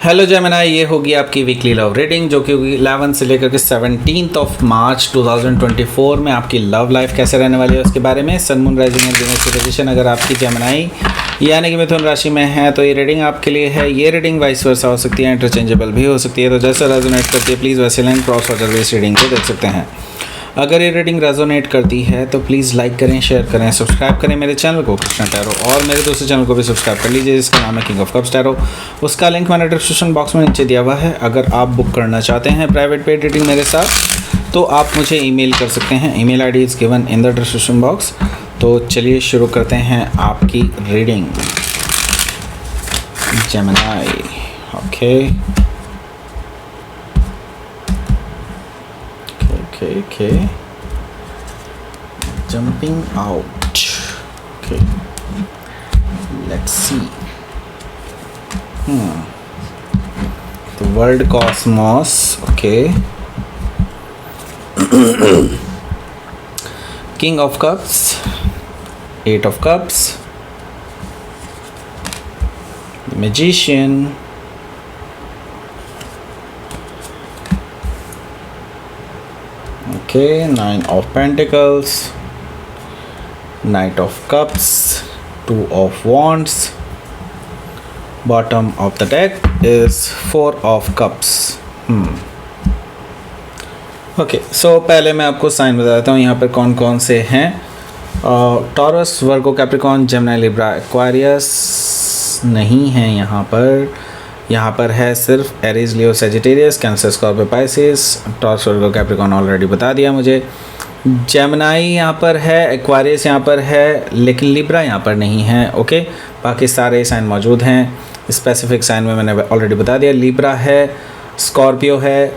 Hello Gemini, ये होगी आपकी वीकली लव रीडिंग जो कि होगी 11 से लेकर के 17 मार्च 2024 में। आपकी लव लाइफ कैसे रहने वाली है उसके बारे में। Sun moon rising and Venus की पोजीशन अगर आपकी जेमिनी यानी कि मिथुन राशि में है तो ये रीडिंग आपके लिए है। ये रीडिंग वाइस वर्सा हो सकती है, इंटरचेंजेबल भी हो सकती है। तो जैसे रेजोनेट करती है प्लीज़ वैसे line cross water base reading को देख सकते हैं। अगर ये रीडिंग रेजोनेट करती है तो प्लीज़ लाइक करें, शेयर करें, सब्सक्राइब करें मेरे चैनल को कृष्णा टैरो, और मेरे दूसरे चैनल को भी सब्सक्राइब कर लीजिए जिसका नाम है किंग ऑफ कप्स टैरो। उसका लिंक मैंने डिस्क्रिप्शन बॉक्स में नीचे दिया हुआ है। अगर आप बुक करना चाहते हैं प्राइवेट पेड रीडिंग मेरे साथ तो आप मुझे ईमेल कर सकते हैं। Email ID is given in the description box. तो चलिए शुरू करते हैं आपकी reading Gemini. Okay. Jumping out. Okay. Let's see. The world cosmos. Okay. King of Cups. 8 of Cups. The Magician. Okay, 9 of Pentacles, Knight of Cups, 2 of Wands. Bottom of the deck is 4 of Cups. Okay, so पहले मैं आपको sign बता देता हूँ यहाँ पर कौन कौन से हैं। Taurus, Virgo, Capricorn, Gemini, Libra, Aquarius नहीं हैं यहाँ पर है सिर्फ Aries, Leo, Sagittarius, Cancer, Scorpio, Pisces. Taurus, Virgo, Capricorn already बता दिया मुझे। जेमिनी यहाँ पर है, एक्वारियस यहाँ पर है, लेकिन लिब्रा यहाँ पर नहीं है। ओके, बाकी सारे साइन मौजूद हैं। स्पेसिफिक साइन में मैंने ऑलरेडी बता दिया। लिब्रा है, स्कॉर्पियो है,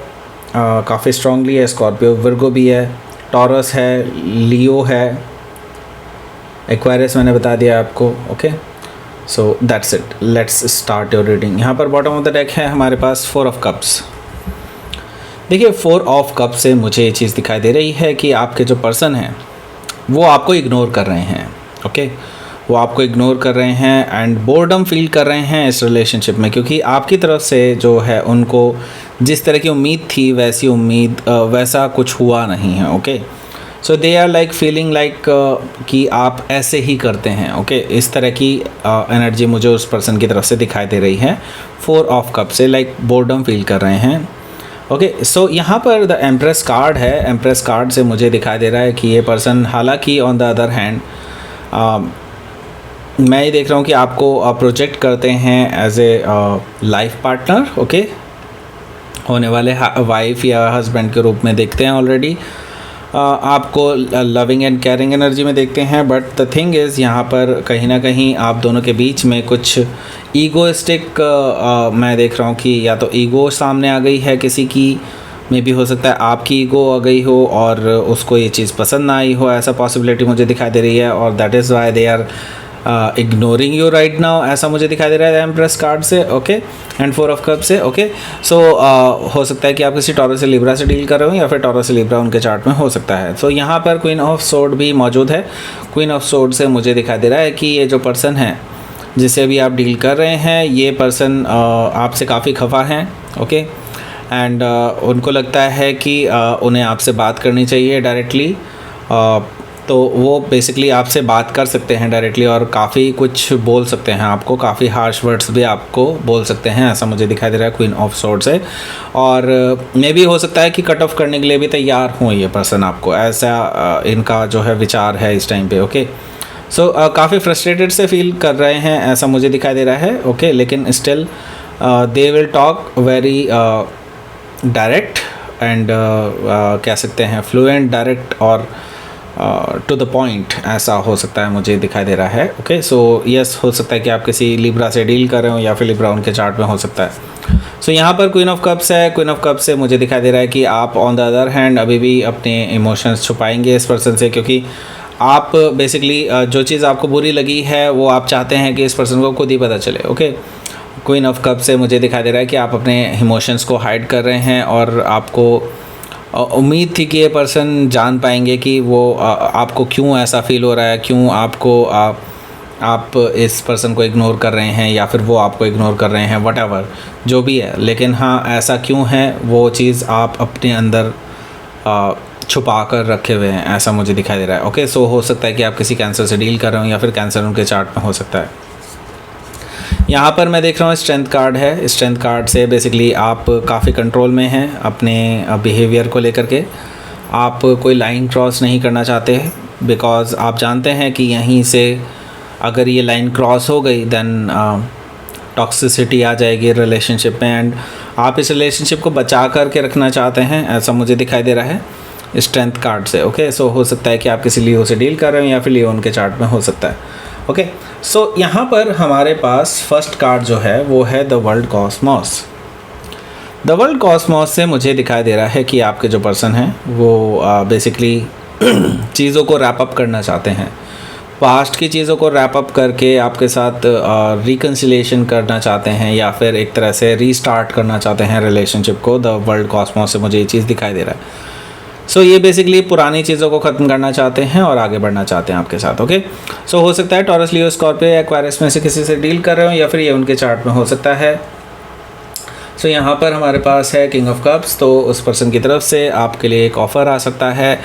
काफ़ी स्ट्रांगली है स्कॉर्पियो, वर्गो भी है, टॉरस है, लियो है, एक्वारियस मैंने बता दिया आपको। Okay, so that's it, let's start your reading. यहाँ पर बॉटम ऑफ द डेक है हमारे पास 4 ऑफ कप्स। देखिए 4 ऑफ कप से मुझे ये चीज़ दिखाई दे रही है कि आपके जो पर्सन हैं वो आपको इग्नोर कर रहे हैं। ओके, वो आपको इग्नोर कर रहे हैं एंड बोर्डम फील कर रहे हैं इस रिलेशनशिप में, क्योंकि आपकी तरफ से जो है उनको जिस तरह की उम्मीद थी वैसी उम्मीद वैसा कुछ हुआ नहीं है। Okay, so they are like feeling like कि आप ऐसे ही करते हैं। ओके, इस तरह की एनर्जी मुझे उस पर्सन की तरफ से दिखाई दे रही है। 4 ऑफ कप से लाइक बोर्डम फील कर रहे हैं। ओके, सो यहाँ पर द एम्प्रेस कार्ड है। एम्प्रेस कार्ड से मुझे दिखाई दे रहा है कि ये पर्सन, हालांकि ऑन द अदर हैंड मैं ये देख रहा हूँ कि आपको प्रोजेक्ट करते हैं as a life partner. Okay, होने वाले वाइफ या हस्बैंड के रूप में देखते हैं ऑलरेडी। आपको लविंग एंड केयरिंग एनर्जी में देखते हैं, बट द थिंग इज़ यहाँ पर कहीं ना कहीं आप दोनों के बीच में कुछ ईगोइस्टिक मैं देख रहा हूँ कि या तो ईगो सामने आ गई है किसी की, मे भी हो सकता है आपकी ईगो आ गई हो और उसको ये चीज़ पसंद ना आई हो, ऐसा पॉसिबिलिटी मुझे दिखाई दे रही है। और that is why they are ignoring you right now, ऐसा मुझे दिखाई दे रहा है एम्प्रेस कार्ड से। ओके, एंड 4 ऑफ कप से। ओके, सो हो सकता है कि आप किसी टॉरस से लिब्रा से डील कर रहे हो या फिर टॉरस से लिब्रा उनके चार्ट में हो सकता है। तो यहाँ पर क्वीन ऑफ सोर्ड भी मौजूद है। क्वीन ऑफ सोर्ड से मुझे दिखाई दे रहा है कि ये जो पर्सन है जिससे भी आप डील कर रहे हैं, ये पर्सन आपसे काफ़ी खफा हैं। ओके, एंड उनको लगता है कि उन्हें आपसे बात करनी चाहिए डायरेक्टली। तो वो बेसिकली आपसे बात कर सकते हैं डायरेक्टली और काफ़ी कुछ बोल सकते हैं आपको, काफ़ी हार्श वर्ड्स भी आपको बोल सकते हैं, ऐसा मुझे दिखाई दे रहा है क्वीन ऑफ सोर्ड से। और मे भी हो सकता है कि कट ऑफ करने के लिए भी तैयार हों ये पर्सन आपको, ऐसा इनका जो है विचार है इस टाइम पे। ओके, सो काफ़ी फ्रस्ट्रेटेड से फील कर रहे हैं ऐसा मुझे दिखाई दे रहा है। ओके, लेकिन still they will talk very direct and कह सकते हैं फ्लुएंट, डायरेक्ट और टू द पॉइंट, ऐसा हो सकता है मुझे दिखाई दे रहा है। ओके, सो यस, हो सकता है कि आप किसी लिब्रा से डील कर रहे हो या फिर लिब्रा उनके चार्ट में हो सकता है। सो यहाँ पर क्वीन ऑफ कप्स है। क्वीन ऑफ कप्स से मुझे दिखाई दे रहा है कि आप ऑन द अदर हैंड अभी भी अपने इमोशंस छुपाएंगे इस पर्सन से, क्योंकि आप बेसिकली जो चीज़ आपको बुरी लगी है वो आप चाहते हैं कि इस पर्सन को खुद ही पता चले। ओके, क्वीन ऑफ कप से मुझे दिखाई दे रहा है कि आप अपने इमोशंस को हाइड कर रहे हैं और आपको उम्मीद थी कि ये पर्सन जान पाएंगे कि वो आपको क्यों ऐसा फील हो रहा है, क्यों आपको आप इस पर्सन को इग्नोर कर रहे हैं या फिर वो आपको इग्नोर कर रहे हैं, व्हाटएवर जो भी है, लेकिन हाँ ऐसा क्यों है वो चीज़ आप अपने अंदर छुपा कर रखे हुए हैं, ऐसा मुझे दिखाई दे रहा है। ओके, सो हो सकता है कि आप किसी कैंसर से डील कर रहे हो या फिर कैंसर उनके चार्ट में हो सकता है। यहाँ पर मैं देख रहा हूँ स्ट्रेंथ कार्ड है। स्ट्रेंथ कार्ड से बेसिकली आप काफ़ी कंट्रोल में हैं अपने बिहेवियर को लेकर के। आप कोई लाइन क्रॉस नहीं करना चाहते बिकॉज़ आप जानते हैं कि यहीं से अगर ये लाइन क्रॉस हो गई देन टॉक्सिसिटी आ जाएगी रिलेशनशिप में, एंड आप इस रिलेशनशिप को बचा करके रखना चाहते हैं, ऐसा मुझे दिखाई दे रहा है स्ट्रेंथ कार्ड से। ओके, सो हो सकता है कि आप किसी लियो से डील कर रहे हो या फिर लियो उनके चार्ट में हो सकता है। ओके, सो यहाँ पर हमारे पास फर्स्ट कार्ड जो है वो है the world Cosmos. The world Cosmos से मुझे दिखाई दे रहा है कि आपके जो पर्सन हैं वो बेसिकली चीज़ों को रैप अप करना चाहते हैं, पास्ट की चीज़ों को रैप अप करके आपके साथ रिकन्सिलेशन करना चाहते हैं या फिर एक तरह से रीस्टार्ट करना चाहते हैं रिलेशनशिप को। द वर्ल्ड कॉस्मोस से मुझे ये चीज़ दिखाई दे रहा है। सो ये बेसिकली पुरानी चीज़ों को ख़त्म करना चाहते हैं और आगे बढ़ना चाहते हैं आपके साथ। ओके, सो हो सकता है टॉरस, लियो, स्कॉर्पियो या एक्वारियस में से किसी से डील कर रहे हो या फिर ये उनके चार्ट में हो सकता है। सो यहाँ पर हमारे पास है किंग ऑफ कप्स, तो उस पर्सन की तरफ से आपके लिए एक ऑफ़र आ सकता है,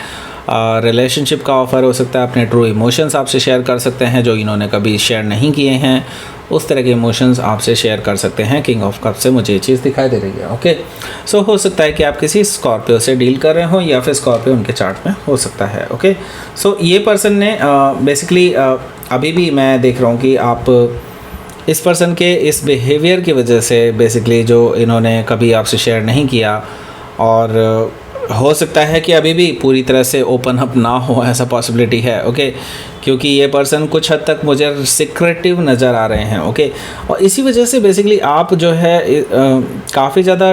रिलेशनशिप का ऑफ़र हो सकता है। अपने ट्रू इमोशंस आपसे शेयर कर सकते हैं जो इन्होंने कभी शेयर नहीं किए हैं, उस तरह के इमोशंस आपसे शेयर कर सकते हैं। किंग ऑफ कप से मुझे ये चीज़ दिखाई दे रही है। ओके, सो हो सकता है कि आप किसी स्कॉर्पियो से डील कर रहे हो या फिर स्कॉर्पियो उनके चार्ट में हो सकता है। ओके, सो ये पर्सन ने बेसिकली अभी भी मैं देख रहा हूँ कि आप इस पर्सन के इस बिहेवियर की वजह से बेसिकली जो इन्होंने कभी आपसे शेयर नहीं किया, और हो सकता है कि अभी भी पूरी तरह से ओपन अप ना हो, ऐसा पॉसिबिलिटी है। ओके, क्योंकि ये पर्सन कुछ हद तक मुझे सिक्रेटिव नज़र आ रहे हैं। ओके, और इसी वजह से बेसिकली आप जो है काफ़ी ज़्यादा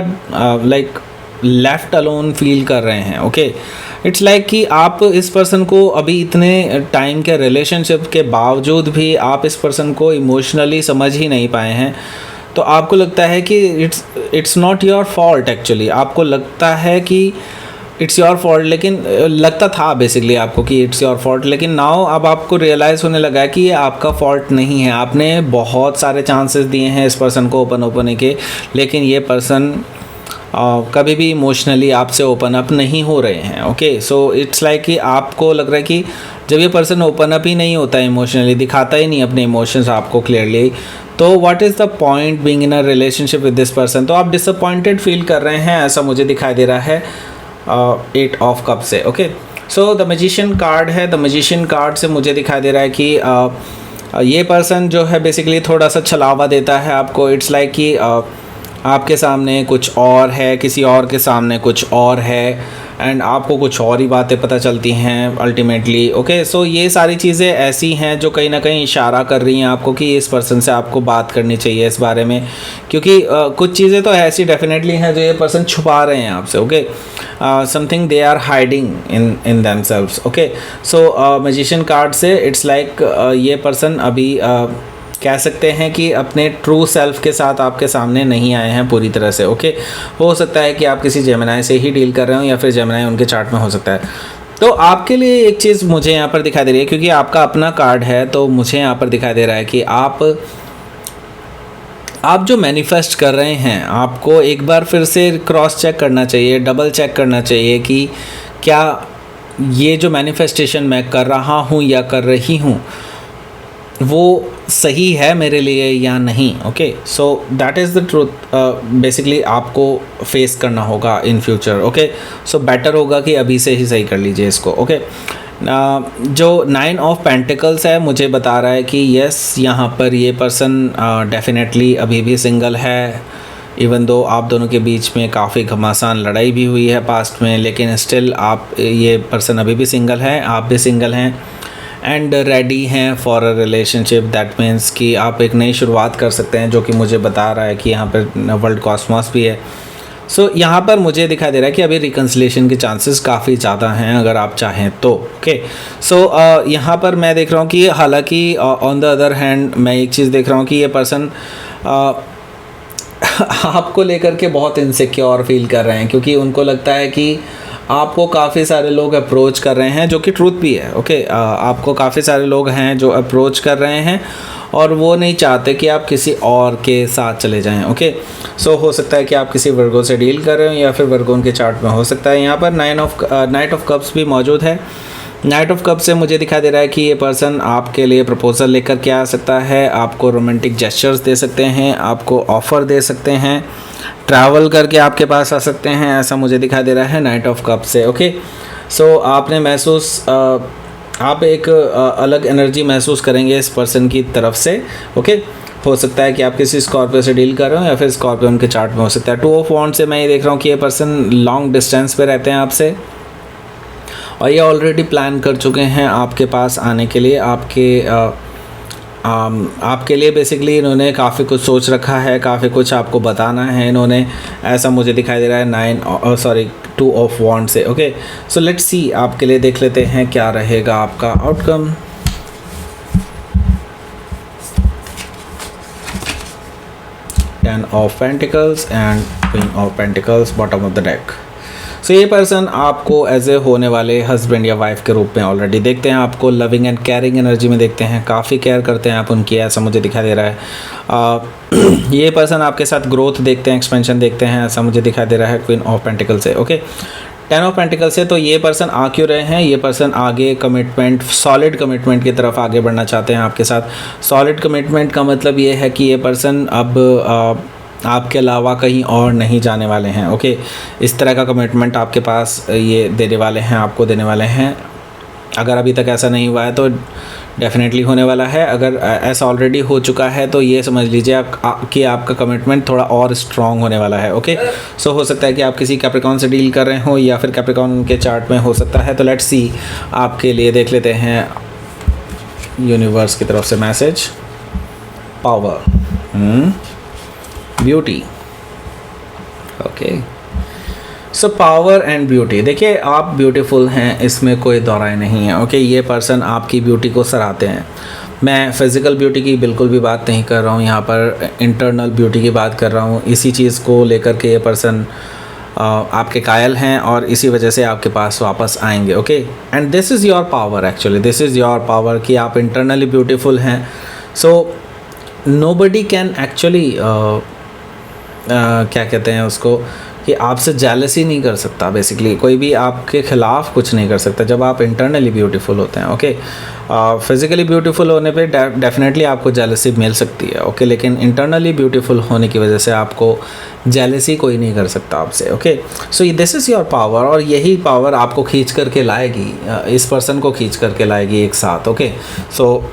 लाइक लेफ़्ट अलोन फील कर रहे हैं। ओके, इट्स लाइक कि आप इस पर्सन को अभी इतने टाइम के रिलेशनशिप के बावजूद भी आप इस पर्सन को इमोशनली समझ ही नहीं पाए हैं। तो आपको लगता है कि it's not your fault. Actually आपको लगता है कि इट्स योर फॉल्ट, लेकिन लगता था बेसिकली आपको कि इट्स योर फॉल्ट, लेकिन नाउ अब आपको रियलाइज़ होने लगा कि ये आपका फॉल्ट नहीं है। आपने बहुत सारे चांसेस दिए हैं इस पर्सन को ओपन होने के, लेकिन ये पर्सन कभी भी इमोशनली आपसे ओपन अप नहीं हो रहे हैं। ओके, सो इट्स लाइक कि आपको लग रहा है कि जब ये पर्सन ओपन अप ही नहीं होता है, इमोशनली दिखाता ही नहीं अपने इमोशंस आपको क्लियरली, तो what is the point being in a relationship with this person. तो आप डिसअपॉइंटेड फील कर रहे हैं, ऐसा मुझे दिखाई दे रहा है 8 ऑफ कप से। Okay, so the magician card है। द मैजिशियन कार्ड से मुझे दिखाई दे रहा है कि ये पर्सन जो है बेसिकली थोड़ा सा छलावा देता है आपको। इट्स लाइक कि आपके सामने कुछ और है, किसी और के सामने कुछ और है, एंड आपको कुछ और ही बातें पता चलती हैं अल्टीमेटली। ओके, सो ये सारी चीज़ें ऐसी हैं जो कहीं ना कहीं इशारा कर रही हैं आपको कि इस पर्सन से आपको बात करनी चाहिए इस बारे में, क्योंकि कुछ चीज़ें तो ऐसी डेफिनेटली हैं जो ये पर्सन छुपा रहे हैं आपसे। Okay, something they are hiding in themselves. Okay, so magician card से इट्स लाइक ये पर्सन अभी कह सकते हैं कि अपने ट्रू सेल्फ के साथ आपके सामने नहीं आए हैं पूरी तरह से। ओके, हो सकता है कि आप किसी जेमिनाई से ही डील कर रहे हो या फिर जेमिनाई उनके चार्ट में हो सकता है। तो आपके लिए एक चीज़ मुझे यहाँ पर दिखाई दे रही है, क्योंकि आपका अपना कार्ड है, तो मुझे यहाँ पर दिखाई दे रहा है कि आप जो मैनिफेस्ट कर रहे हैं आपको एक बार फिर से क्रॉस चेक करना चाहिए, डबल चेक करना चाहिए कि क्या ये जो मैनिफेस्टेशन मैं कर रहा हूँ या कर रही हूँ वो सही है मेरे लिए या नहीं। Okay, so that is the truth. Basically आपको फेस करना होगा in future. Okay, so better होगा कि अभी से ही सही कर लीजिए इसको। ओके, जो 9 ऑफ पेंटिकल्स है मुझे बता रहा है कि यस, यहाँ पर ये पर्सन डेफिनेटली अभी भी सिंगल है, इवन दो आप दोनों के बीच में काफ़ी घमासान लड़ाई भी हुई है पास्ट में, लेकिन स्टिल आप ये पर्सन अभी भी सिंगल है, आप भी सिंगल हैं एंड रेडी हैं for a relationship. That means कि आप एक नई शुरुआत कर सकते हैं, जो कि मुझे बता रहा है कि यहाँ पर वर्ल्ड कॉस्मोस भी है। सो यहाँ पर मुझे दिखाई दे रहा है कि अभी रिकन्सिलेशन के चांसेस काफ़ी ज़्यादा हैं अगर आप चाहें तो। ओके, सो यहाँ पर मैं देख रहा हूँ कि हालांकि ऑन द अदर हैंड मैं एक चीज़ देख रहा हूँ कि ये पर्सन आपको लेकर के बहुत इनसिक्योर फील कर रहे हैं, क्योंकि उनको लगता है कि आपको काफ़ी सारे लोग अप्रोच कर रहे हैं, जो कि ट्रूथ भी है। ओके, आपको काफ़ी सारे लोग हैं जो अप्रोच कर रहे हैं और वो नहीं चाहते कि आप किसी और के साथ चले जाएं। ओके, सो हो सकता है कि आप किसी वर्गो से डील कर रहे हो या फिर वर्गो उनके चार्ट में हो सकता है। यहाँ पर नाइट ऑफ कप्स भी मौजूद है। नाइट ऑफ कप से मुझे दिखाई दे रहा है कि ये पर्सन आपके लिए प्रपोजल लेकर के आ सकता है, आपको रोमांटिक जेस्चर्स दे सकते हैं, आपको ऑफ़र दे सकते हैं, ट्रैवल करके आपके पास आ सकते हैं, ऐसा मुझे दिखाई दे रहा है नाइट ऑफ कप से। ओके, सो आपने आप एक अलग एनर्जी महसूस करेंगे इस पर्सन की तरफ से। ओके, हो सकता है कि आप किसी स्कॉर्पियो से डील कर रहे हो या फिर स्कॉर्पियो उनके चार्ट में हो सकता है। 2 ऑफ वॉन्ड से मैं ये देख रहा हूँ कि ये पर्सन लॉन्ग डिस्टेंस पे रहते हैं आपसे और ये ऑलरेडी प्लान कर चुके हैं आपके पास आने के लिए। आपके लिए बेसिकली इन्होंने काफ़ी कुछ सोच रखा है, काफ़ी कुछ आपको बताना है इन्होंने, ऐसा मुझे दिखाई दे रहा है 2 ऑफ वॉन्ड से। ओके, सो लेट्स सी, आपके लिए देख लेते हैं क्या रहेगा आपका outcome. Ten of Pentacles and Queen of Pentacles, bottom of the deck। सो ये पर्सन आपको एज ए होने वाले हस्बैंड या वाइफ के रूप में ऑलरेडी देखते हैं, आपको लविंग एंड केयरिंग एनर्जी में देखते हैं, काफ़ी केयर करते हैं आप उनकी, ऐसा मुझे दिखाई दे रहा है। ये पर्सन आपके साथ ग्रोथ देखते हैं, एक्सपेंशन देखते हैं, ऐसा मुझे दिखाई दे रहा है क्वीन ऑफ पेंटिकल से। ओके, 10 ऑफ पेंटिकल से तो ये पर्सन आ क्यों रहे हैं, ये पर्सन आगे कमिटमेंट, सॉलिड कमिटमेंट की तरफ आगे बढ़ना चाहते हैं आपके साथ। सॉलिड कमिटमेंट का मतलब ये है कि ये पर्सन अब आपके अलावा कहीं और नहीं जाने वाले हैं। ओके, इस तरह का कमिटमेंट आपके पास ये देने वाले हैं, आपको देने वाले हैं। अगर अभी तक ऐसा नहीं हुआ है तो डेफिनेटली होने वाला है। अगर ऐसा ऑलरेडी हो चुका है तो ये समझ लीजिए कि आपका कमिटमेंट थोड़ा और स्ट्रॉन्ग होने वाला है। ओके, सो हो सकता है कि आप किसी कैप्रिकॉर्न से डील कर रहे हो या फिर कैप्रिकॉर्न के चार्ट में हो सकता है। तो लेट्स सी, आपके लिए देख लेते हैं यूनिवर्स की तरफ से message. Power, beauty. Okay, so power and beauty, देखिए आप ब्यूटीफुल हैं, इसमें कोई दो राय नहीं है। ओके, ये पर्सन आपकी ब्यूटी को सराहते हैं। मैं फ़िज़िकल ब्यूटी की बिल्कुल भी बात नहीं कर रहा हूँ, यहाँ पर इंटरनल ब्यूटी की बात कर रहा हूँ। इसी चीज़ को लेकर के ये पर्सन आपके कायल हैं और इसी वजह से आपके पास वापस आएंगे। Okay, and this is your power, actually this is your power कि आप इंटरनली ब्यूटीफुल हैं। सो नोबडी कैन एक्चुअली क्या कहते हैं उसको, कि आपसे जेलसी नहीं कर सकता। बेसिकली कोई भी आपके ख़िलाफ़ कुछ नहीं कर सकता जब आप इंटरनली ब्यूटीफुल होते हैं। ओके, फिज़िकली ब्यूटीफुल होने पे डेफिनेटली आपको जेलसी मिल सकती है। ओके, लेकिन इंटरनली ब्यूटीफुल होने की वजह से आपको जेलसी कोई नहीं कर सकता आपसे। Okay, so this is your power और यही पावर आपको खींच करके लाएगी, इस पर्सन को खींच करके लाएगी एक साथ। ओके, सो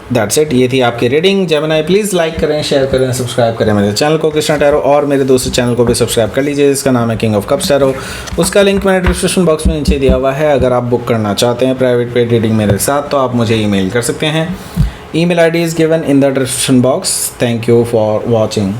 दैट्स इट, ये थी आपकी रीडिंग। जेमिनी प्लीज़ लाइक करें, शेयर करें, सब्सक्राइब करें मेरे चैनल को कृष्णा टैरो, और मेरे दूसरे चैनल को भी सब्सक्राइब कर लीजिए जिसका नाम है किंग ऑफ कप्स टैरो। उसका लिंक मैंने डिस्क्रिप्शन बॉक्स में नीचे दिया हुआ है। अगर आप बुक करना चाहते हैं प्राइवेट पेड रीडिंग मेरे साथ तो आप मुझे ईमेल कर सकते हैं। Email ID is given in the description box. Thank you for watching.